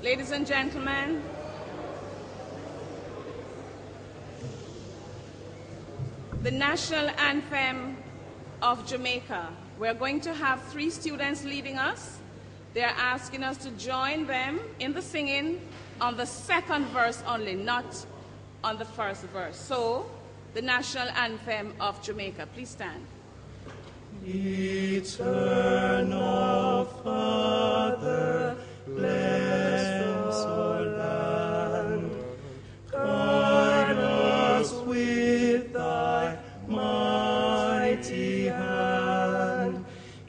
Ladies and gentlemen, the national anthem of Jamaica. We're going to have 3 students leading us. They're asking us to join them in the singing on the 2nd verse only, not on the 1st verse. So, the national anthem of Jamaica. Please stand. Eternal Father, bless our land. Guide us with thy mighty hand.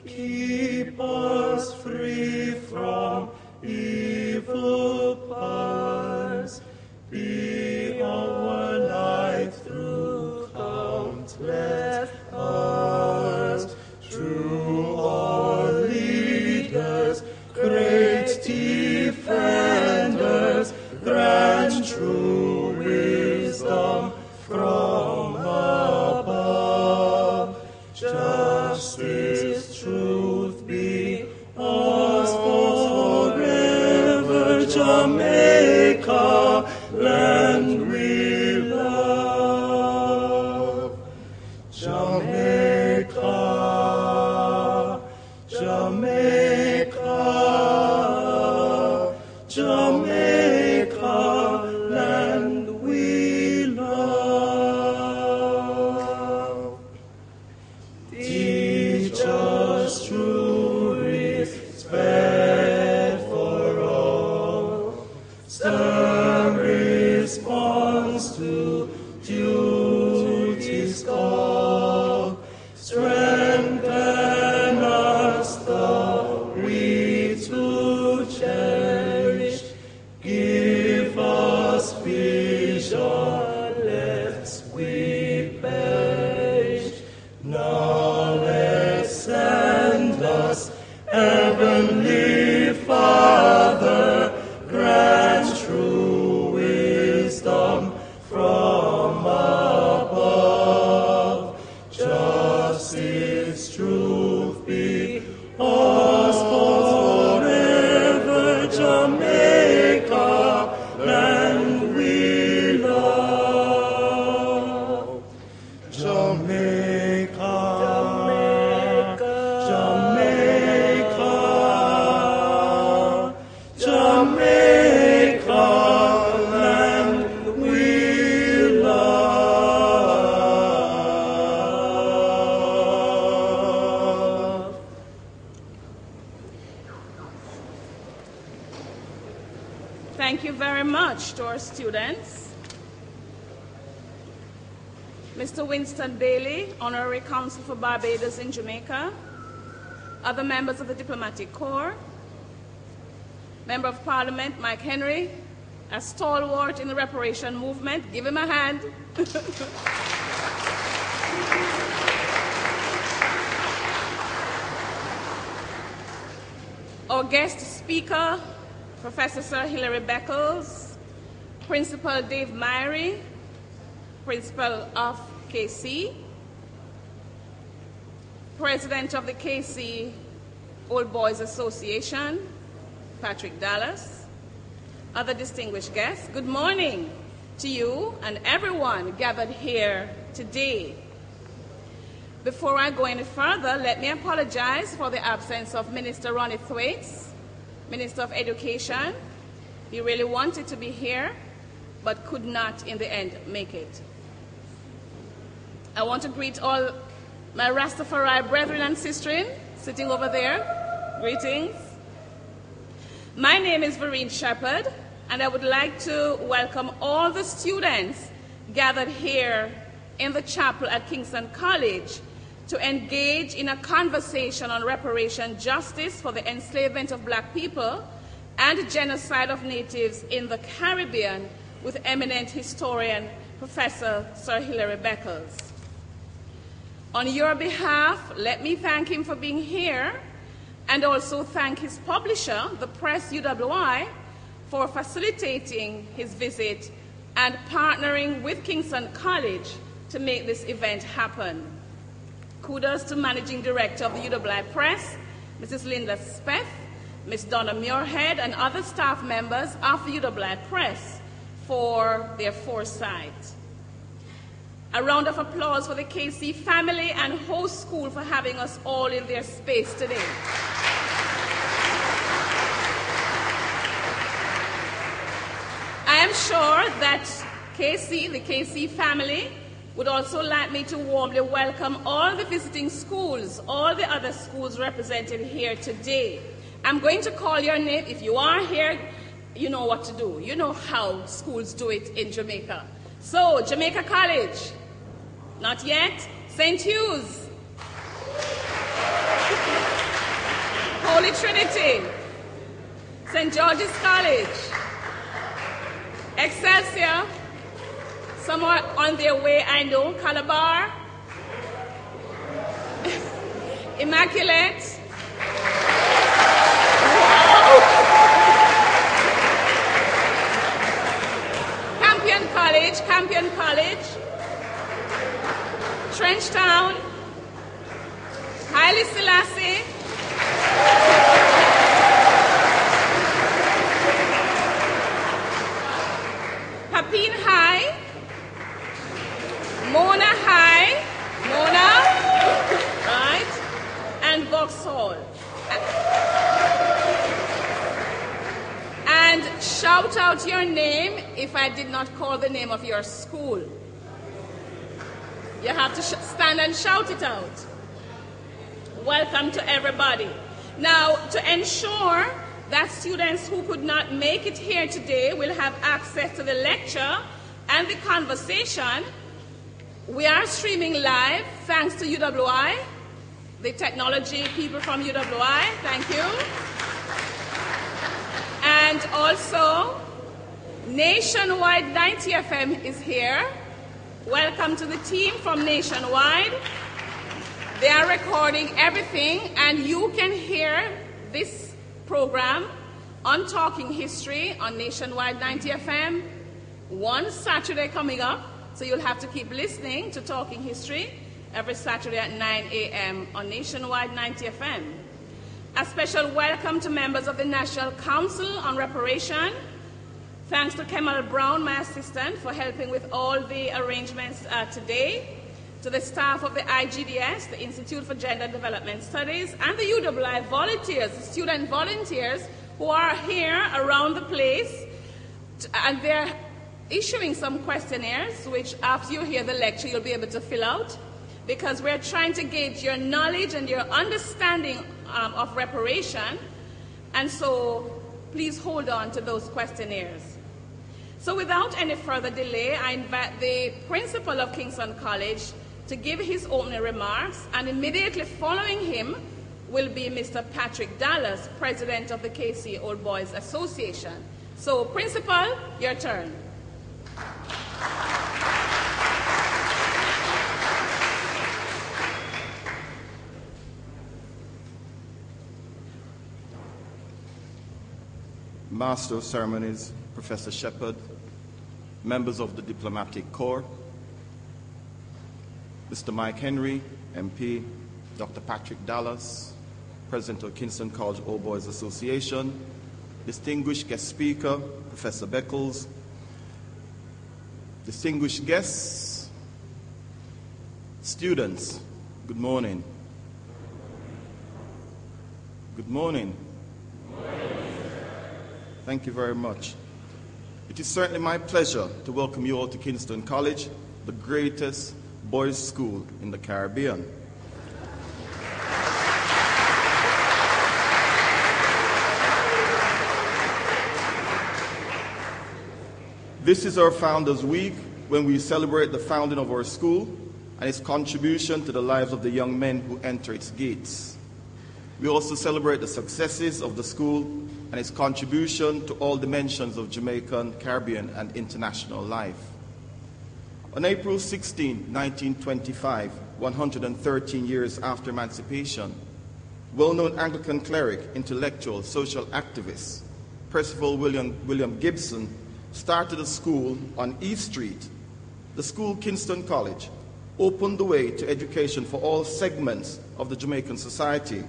Keep us free from evil powers. Be our light through countless hours. Through all leaders, great defenders, grant true wisdom from above. Justice, truth be ours forever. Jamaica, land we love. Jamaica, Jamaica, Jamaica, land we love. Teach us true respect for all, stern response to duty's call. Strengthen us the we to cherish. Give us vision lest we perish. Knowledge send us, Heavenly Father, grant true wisdom from above. Justice, truth be ours forever. Jamaica, land we love. Jamaica, Jamaica, Jamaica, land we love. Thank you very much to our students. Mr. Winston Bailey, Honorary Consul for Barbados in Jamaica, other members of the Diplomatic Corps, Member of Parliament Mike Henry, a stalwart in the reparation movement. Give him a hand. Our guest speaker, Professor Sir Hilary Beckles, Principal Dave Myrie, Principal of KC, President of the KC Old Boys Association, Patrick Dallas, other distinguished guests. Good morning to you and everyone gathered here today. Before I go any further, let me apologize for the absence of Minister Ronnie Thwaites, Minister of Education. He really wanted to be here, but could not in the end make it. I want to greet all my Rastafari brethren and sistren sitting over there. Greetings. My name is Vereen Shepherd, and I would like to welcome all the students gathered here in the chapel at Kingston College to engage in a conversation on reparation justice for the enslavement of black people and genocide of natives in the Caribbean with eminent historian Professor Sir Hilary Beckles. On your behalf, let me thank him for being here and also thank his publisher, the Press UWI, for facilitating his visit and partnering with Kingston College to make this event happen. Kudos to Managing Director of the UWI Press, Mrs. Linda Speth, Ms. Donna Muirhead, and other staff members of the UWI Press for their foresight. A round of applause for the KC family and host school for having us all in their space today. I am sure that the KC family, would also like me to warmly welcome all the visiting schools, all the other schools represented here today. I'm going to call your name. If you are here, you know what to do. You know how schools do it in Jamaica. So, Jamaica College. Not yet. St. Hugh's. Holy Trinity. St. George's College. Excelsior. Some are on their way, I know. Calabar. Immaculate. Campion College, Trenchtown, Haile Selassie, Papine High, Mona High, right, and Vauxhall. And shout out your name if I did not call the name of your school. You have to stand and shout it out. Welcome to everybody. Now, to ensure that students who could not make it here today will have access to the lecture and the conversation, we are streaming live thanks to UWI, the technology people from UWI. Thank you. And also, Nationwide 90 FM is here. Welcome to the team from Nationwide. They are recording everything, and you can hear this program on Talking History on Nationwide 90 FM one Saturday coming up. So you'll have to keep listening to Talking History every Saturday at 9 a.m. on Nationwide 90 FM. A special welcome to members of the National Council on Reparation. Thanks to Kemal Brown, my assistant, for helping with all the arrangements today. To the staff of the IGDS, the Institute for Gender Development Studies, and the UWI volunteers, the student volunteers who are here around the place. And they're issuing some questionnaires, which after you hear the lecture, you'll be able to fill out. Because we're trying to gauge your knowledge and your understanding of reparation, and so please hold on to those questionnaires. So without any further delay, I invite the principal of Kingston College to give his opening remarks, and immediately following him will be Mr. Patrick Dallas, president of the KC Old Boys Association. So principal, your turn. Master of Ceremonies, Professor Shepherd, members of the Diplomatic Corps, Mr. Mike Henry, MP, Dr. Patrick Dallas, President of Kingston College Old Boys Association, distinguished guest speaker, Professor Beckles, distinguished guests, students, good morning. Good morning. Thank you very much. It is certainly my pleasure to welcome you all to Kingston College, the greatest boys' school in the Caribbean. This is our Founders Week, when we celebrate the founding of our school and its contribution to the lives of the young men who enter its gates. We also celebrate the successes of the school and its contribution to all dimensions of Jamaican, Caribbean, and international life. On April 16, 1925, 113 years after emancipation, well-known Anglican cleric, intellectual, social activist, Percival William Gibson started a school on East Street. The school, Kingston College, opened the way to education for all segments of the Jamaican society,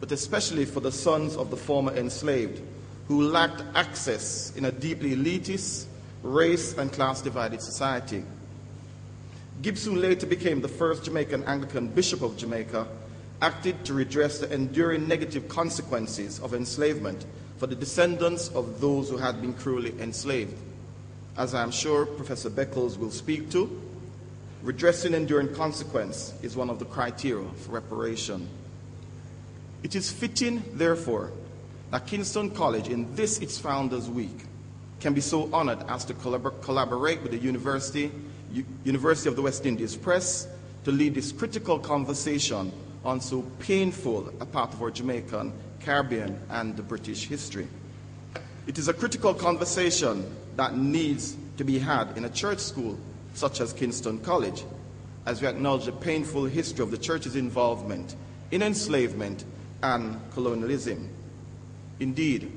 but especially for the sons of the former enslaved who lacked access in a deeply elitist, race and class divided society. Gibbs, who later became the first Jamaican Anglican Bishop of Jamaica, acted to redress the enduring negative consequences of enslavement for the descendants of those who had been cruelly enslaved. As I am sure Professor Beckles will speak to, redressing enduring consequence is one of the criteria for reparation. It is fitting, therefore, that Kingston College, in this its Founders Week, can be so honored as to collaborate with the University of the West Indies Press to lead this critical conversation on so painful a part of our Jamaican, Caribbean, and the British history. It is a critical conversation that needs to be had in a church school such as Kingston College, as we acknowledge the painful history of the church's involvement in enslavement and colonialism. Indeed,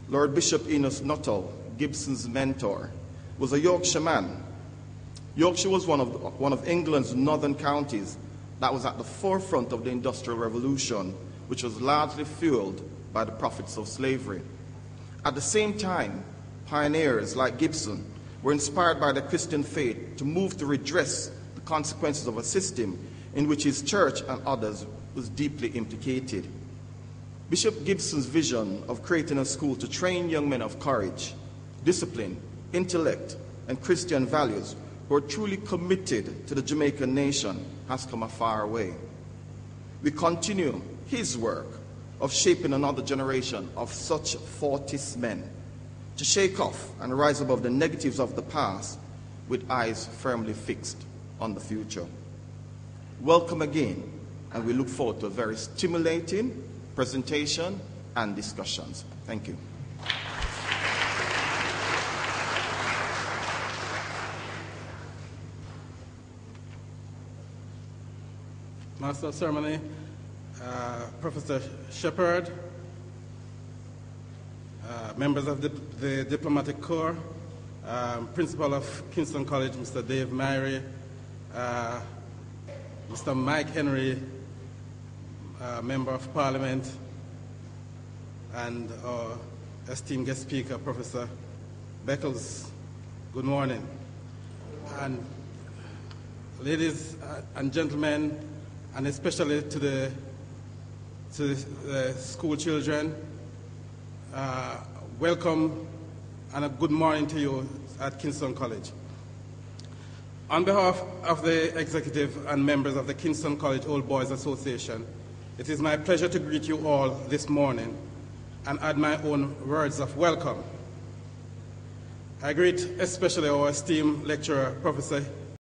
Lord Bishop Enos Nuttall, Gibson's mentor, was a Yorkshire man. Yorkshire was one of England's northern counties that was at the forefront of the Industrial Revolution, which was largely fueled by the profits of slavery. At the same time, pioneers like Gibson were inspired by the Christian faith to move to redress the consequences of a system in which his church and others was deeply implicated. Bishop Gibson's vision of creating a school to train young men of courage, discipline, intellect, and Christian values who are truly committed to the Jamaican nation has come a far way. We continue his work of shaping another generation of such Fortis men to shake off and rise above the negatives of the past with eyes firmly fixed on the future. Welcome again, and we look forward to a very stimulating presentation and discussions. Thank you. Master of Ceremony, Professor Shepherd, members of the Diplomatic Corps, Principal of Kingston College, Mr. Dave Myrie, Mr. Mike Henry, Member of Parliament, and our esteemed guest speaker, Professor Beckles. Good morning. And ladies and gentlemen, and especially to the school children, welcome and a good morning to you at Kingston College. On behalf of the executive and members of the Kingston College Old Boys Association, it is my pleasure to greet you all this morning and add my own words of welcome. I greet especially our esteemed lecturer, Professor